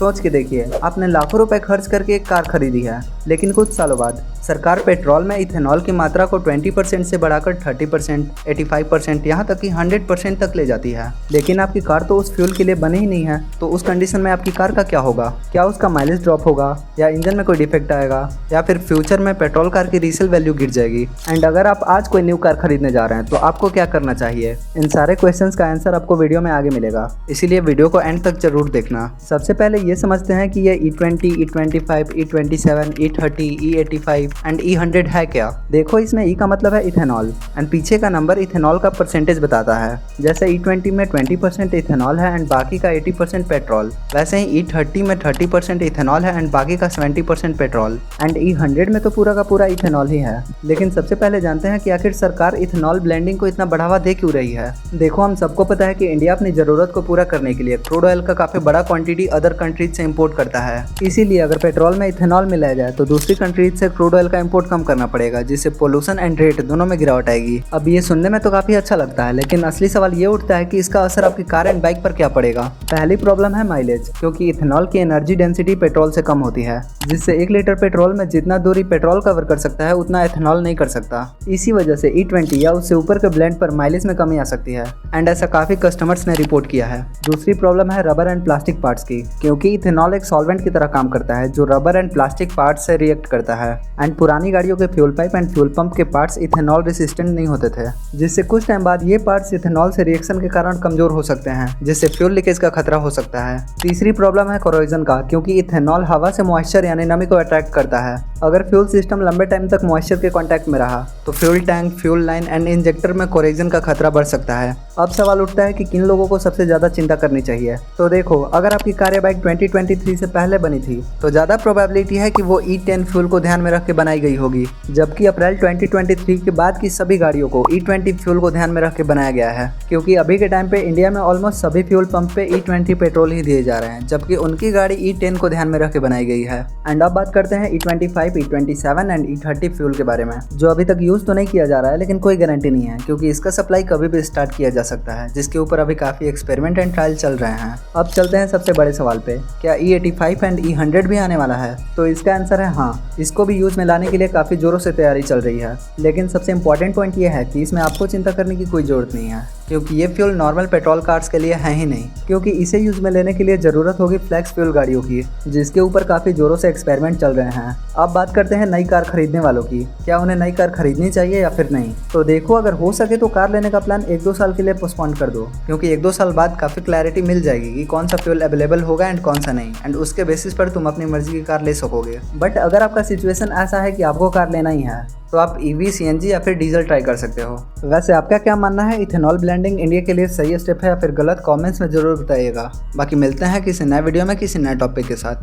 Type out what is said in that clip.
सोच के देखिए, आपने लाखों रुपए खर्च करके एक कार खरीदी है, लेकिन कुछ सालों बाद सरकार पेट्रोल में इथेनॉल की मात्रा को 20% से बढ़ाकर 30%, 85%, यहाँ तक कि 100% तक ले जाती है। लेकिन आपकी कार तो उस फ्यूल के लिए बनी ही नहीं है, तो उस कंडीशन में आपकी कार का क्या होगा? क्या उसका माइलेज ड्रॉप होगा, या इंजन में कोई डिफेक्ट आएगा, या फिर फ्यूचर में पेट्रोल कार की रीसेल वैल्यू गिर जाएगी? एंड अगर आप आज कोई न्यू कार खरीदने जा रहे हैं तो आपको क्या करना चाहिए? इन सारे क्वेश्चंस का आंसर आपको वीडियो में आगे मिलेगा, इसीलिए वीडियो को एंड तक जरूर देखना। सबसे पहले ये समझते हैं कि ये E20, E25, E27, E30, E85 and E100 है क्या। देखो, इसमें E का मतलब है इथेनॉल एंड पीछे का नंबर इथेनॉल का परसेंटेज बताता है। जैसे E20 में 20% इथेनॉल है एंड बाकी का 80% पेट्रोल, वैसे ही E30 में 30% इथेनॉल है एंड बाकी का 70% पेट्रोल, एंड E100 में तो पूरा का पूरा इथेनॉल ही है। लेकिन सबसे पहले जानते हैं कि आखिर सरकार इथेनॉल ब्लेंडिंग को इतना बढ़ावा दे क्यों रही है। देखो, हम सबको पता है कि इंडिया अपनी जरूरत को पूरा करने के लिए क्रूड ऑयल का काफी बड़ा क्वांटिटी अदर कंट्रीज से इंपोर्ट करता है। इसीलिए अगर पेट्रोल में इथेनॉल मिलाया जाए तो दूसरी कंट्रीज से क्रूड ऑयल का इंपोर्ट कम करना पड़ेगा, जिससे पोल्यूशन एंड रेट दोनों में गिरावट आएगी। अब ये सुनने में तो काफी अच्छा लगता है, लेकिन असली सवाल ये उठता है कि इसका असर आपकी कार एंड बाइक पर क्या पड़ेगा। पहली प्रॉब्लम है माइलेज, क्योंकि इथेनॉल की एनर्जी डेंसिटी पेट्रोल से कम होती है, जिससे 1 लीटर पेट्रोल में जितना दूरी पेट्रोल कवर कर सकता है उतना इथेनॉल नहीं कर सकता। इसी वजह से E20 या उससे ऊपर के ब्लेंड पर माइलेज में कमी आ सकती है, एंड ऐसा काफी कस्टमर्स ने रिपोर्ट किया है। दूसरी प्रॉब्लम है रबर एंड प्लास्टिक पार्ट्स की, क्योंकि इथेनॉल एक सॉल्वेंट की तरह काम करता है जो रबर एंड प्लास्टिक पार्ट्स से रिएक्ट करता है। एंड पुरानी गाड़ियों के fuel pipe and fuel pump के पार्ट्स इथेनॉल रेसिस्टेंट नहीं होते थे, जिससे कुछ टाइम बाद ये पार्ट्स इथेनॉल से रिएक्शन के कारण कमजोर हो सकते हैं, जिससे फ्यूल लीकेज का खतरा हो सकता है। तीसरी प्रॉब्लम है कोरोजन का, क्योंकि इथेनॉल हवा से मॉइस्चर यानी नमी को अट्रैक्ट करता है। अगर फ्यूल सिस्टम लंबे टाइम तक मॉइस्चर के कांटेक्ट में रहा तो fuel tank, fuel line and injector में कोरोजन का खतरा बढ़ सकता है। अब सवाल उठता है कि किन लोगों को सबसे ज्यादा चिंता करनी चाहिए। तो देखो, अगर आपकी कार या बाइक 2023 से पहले बनी थी तो ज्यादा प्रोबेबिलिटी है कि वो E10 फ्यूल को ध्यान में रख के बनाई गई होगी, जबकि अप्रैल 2023 के बाद की सभी गाड़ियों को E20 फ्यूल को ध्यान में रख के बनाया गया है, क्योंकि अभी के टाइम पे इंडिया में ऑलमोस्ट सभी फ्यूल पंप पे E20 पेट्रोल ही दिए जा रहे हैं, जबकि उनकी गाड़ी E10 को ध्यान में रख के बनाई गई है। एंड अब बात करते हैं E25, E27 and E30 fuel के बारे में, जो अभी तक यूज तो नहीं किया जा रहा है, लेकिन कोई गारंटी नहीं है, क्योंकि इसका सप्लाई कभी भी स्टार्ट किया जा सकता है, जिसके ऊपर अभी काफी एक्सपेरिमेंट एंड ट्रायल चल रहे हैं। अब चलते हैं सबसे बड़े सवाल पे, क्या E85 एंड E100 भी आने वाला है? तो इसका आंसर है हाँ, इसको भी यूज में लाने के लिए काफी जोरों से तैयारी चल रही है। लेकिन सबसे इंपॉर्टेंट पॉइंट ये है कि इसमें आपको चिंता करने की कोई जरूरत नहीं है, क्योंकि ये फ्यूल नॉर्मल पेट्रोल कार्स के लिए है ही नहीं, क्योंकि इसे यूज में लेने के लिए जरूरत होगी फ्लेक्स फ्यूल गाड़ियों की, जिसके ऊपर काफी जोरों से एक्सपेरिमेंट चल रहे हैं। अब बात करते हैं नई कार खरीदने वालों की, क्या उन्हें नई कार खरीदनी चाहिए या फिर नहीं। तो देखो, अगर हो सके तो कार लेने का प्लान 1-2 साल के लिए पोस्टपोन कर दो, क्योंकि 1-2 साल बाद काफी क्लैरिटी मिल जाएगी कि कौन सा फ्यूल अवेलेबल होगा एंड कौन सा नहीं, एंड उसके बेसिस पर तुम अपनी मर्जी की कार ले सकोगे। बट अगर आपका सिचुएशन ऐसा है कि आपको कार लेना ही है तो आप EV, CNG या फिर डीजल ट्राई कर सकते हो। वैसे आपका क्या मानना है, इथेनॉल ब्लेंडिंग इंडिया के लिए सही स्टेप है या फिर गलत? कमेंट्स में जरूर बताइएगा। बाकी मिलते हैं किसी नए वीडियो में किसी नए टॉपिक के साथ।